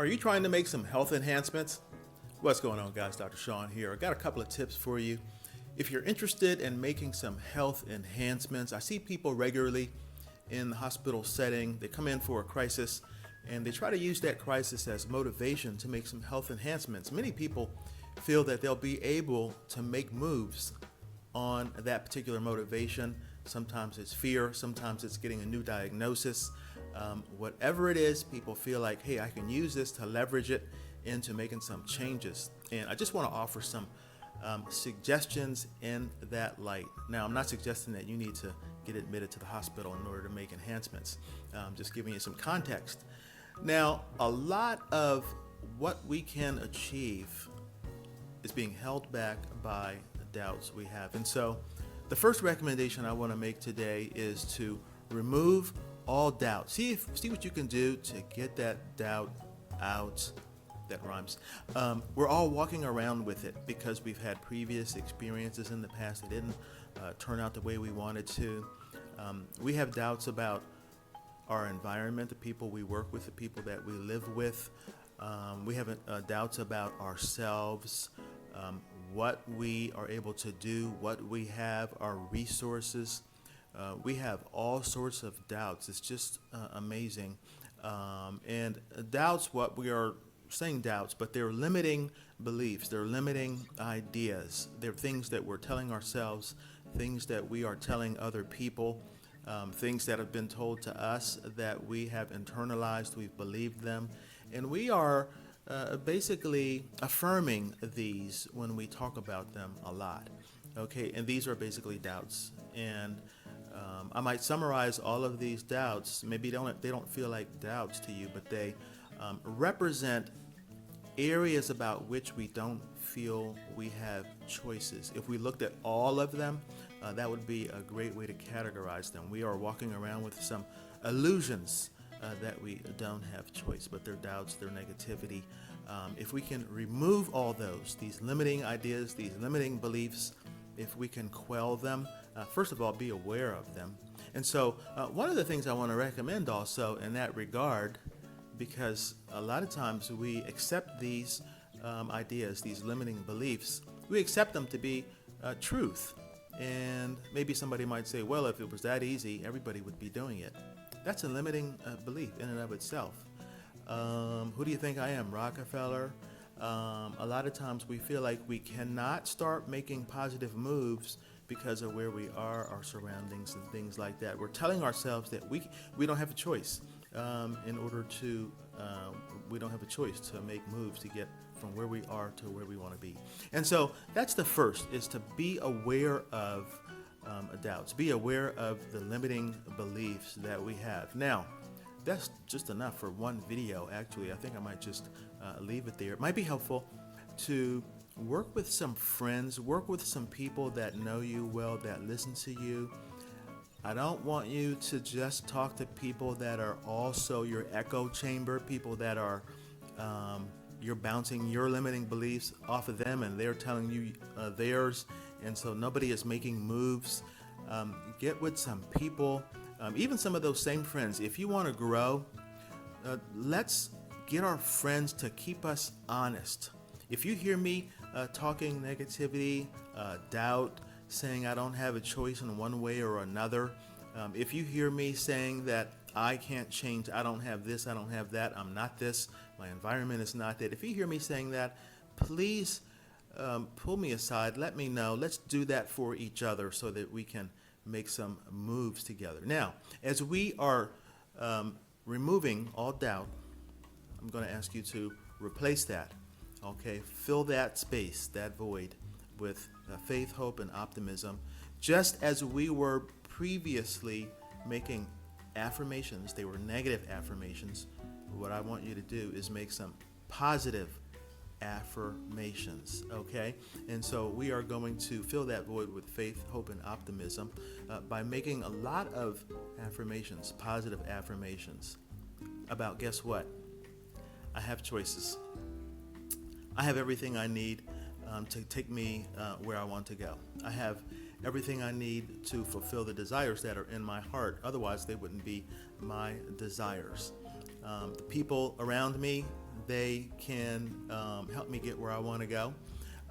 Are you trying to make some health enhancements? What's going on, guys? DrSean here. I got a couple of tips for you. If you're interested in making some health enhancements, I see people regularly in the hospital setting. They come in for a crisis and they try to use that crisis as motivation to make some health enhancements. Many people feel that they'll be able to make moves on that particular motivation. Sometimes it's fear, sometimes it's getting a new diagnosis. Whatever it is, people feel like, hey, I can use this to leverage it into making some changes. And I just want to offer some suggestions in that light. Now, I'm not suggesting that you need to get admitted to the hospital in order to make enhancements. Just giving you some context. Now, a lot of what we can achieve is being held back by the doubts we have. And so the first recommendation I want to make today is to remove all doubt. See what you can do to get that doubt out. That rhymes. We're all walking around with it because we've had previous experiences in the past that didn't turn out the way we wanted to. We have doubts about our environment, the people we work with, the people that we live with. We have doubts about ourselves, what we are able to do, what we have, our resources. We have all sorts of doubts. It's just amazing. And doubts, what we are saying doubts, but they're limiting beliefs, they're limiting ideas, they're things that we're telling ourselves, things that we are telling other people, things that have been told to us that we have internalized, we've believed them, and we are basically affirming these when we talk about them a lot. Okay, and these are basically doubts. And I might summarize all of these doubts. Maybe they don't feel like doubts to you, but they represent areas about which we don't feel we have choices. If we looked at all of them, that would be a great way to categorize them. We are walking around with some illusions that we don't have choice, but they're doubts, they're negativity. If we can remove all these limiting ideas, these limiting beliefs, if we can quell them, first of all, be aware of them. And so one of the things I want to recommend also in that regard, because a lot of times we accept these ideas, these limiting beliefs, we accept them to be truth. And maybe somebody might say, well, if it was that easy, everybody would be doing it. That's a limiting belief in and of itself. Who do you think I am, Rockefeller? A lot of times we feel like we cannot start making positive moves because of where we are, our surroundings, and things like that. We're telling ourselves that we don't have a choice. We don't have a choice to make moves to get from where we are to where we want to be. And so that's the first, is to be aware of doubts, be aware of the limiting beliefs that we have. Now, that's just enough for one video. Actually, I think I might just leave it there. It might be helpful to work with some friends, work with some people that know you well, that listen to you. I don't want you to just talk to people that are also your echo chamber, people that are, you're bouncing your limiting beliefs off of them and they're telling you theirs, and so nobody is making moves. Get with some people, even some of those same friends. If you want to grow, let's get our friends to keep us honest. If you hear me talking negativity, doubt, saying I don't have a choice in one way or another, if you hear me saying that I can't change, I don't have this, I don't have that, I'm not this, my environment is not that, if you hear me saying that, please pull me aside, let me know. Let's do that for each other so that we can make some moves together. Now, as we are removing all doubt, I'm going to ask you to replace that. Okay, fill that space, that void, with faith, hope, and optimism. Just as we were previously making affirmations, they were negative affirmations. What I want you to do is make some positive affirmations, okay? And so we are going to fill that void with faith, hope, and optimism by making a lot of affirmations, positive affirmations about, guess what? I have choices. I have everything I need to take me where I want to go. I have everything I need to fulfill the desires that are in my heart. Otherwise, they wouldn't be my desires. The people around me, they can help me get where I want to go.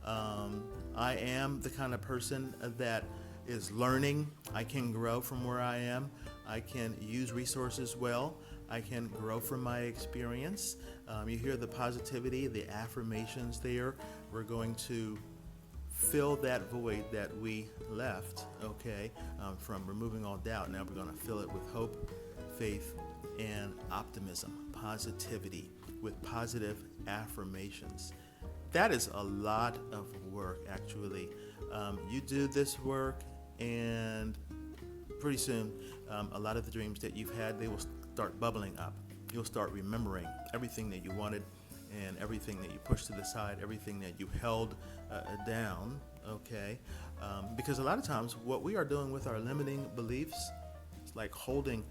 I am the kind of person that is learning. I can grow from where I am. I can use resources well. I can grow from my experience. You hear the positivity, the affirmations there. We're going to fill that void that we left, okay, from removing all doubt. Now we're going to fill it with hope, faith, and optimism, positivity, with positive affirmations. That is a lot of work, actually. You do this work, and pretty soon, a lot of the dreams that you've had, they will start bubbling up. You'll start remembering everything that you wanted and everything that you pushed to the side, everything that you held down, okay? Because a lot of times what we are doing with our limiting beliefs is like holding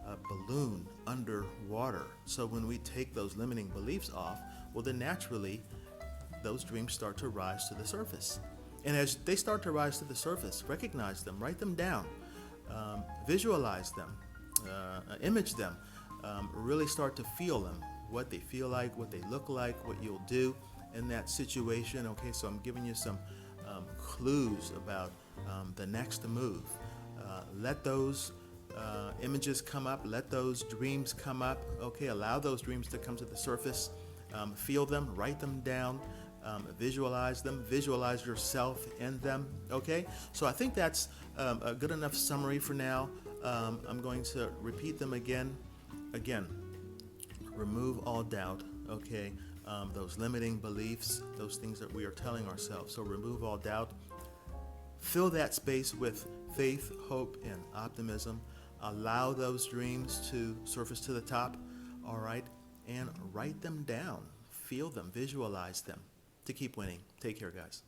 a balloon underwater. So when we take those limiting beliefs off, well, then naturally those dreams start to rise to the surface. And as they start to rise to the surface, recognize them, write them down, visualize them, image them, really start to feel them, what they feel like, what they look like, what you'll do in that situation. Okay, so I'm giving you some clues about the next move. Let those images come up, let those dreams come up. Okay, allow those dreams to come to the surface. Feel them, write them down, visualize them, visualize yourself in them. Okay, so I think that's a good enough summary for now. I'm going to repeat them again. Remove all doubt, okay? Those limiting beliefs, those things that we are telling ourselves. So remove all doubt. Fill that space with faith, hope, and optimism. Allow those dreams to surface to the top, all right? And write them down. Feel them, visualize them to keep winning. Take care, guys.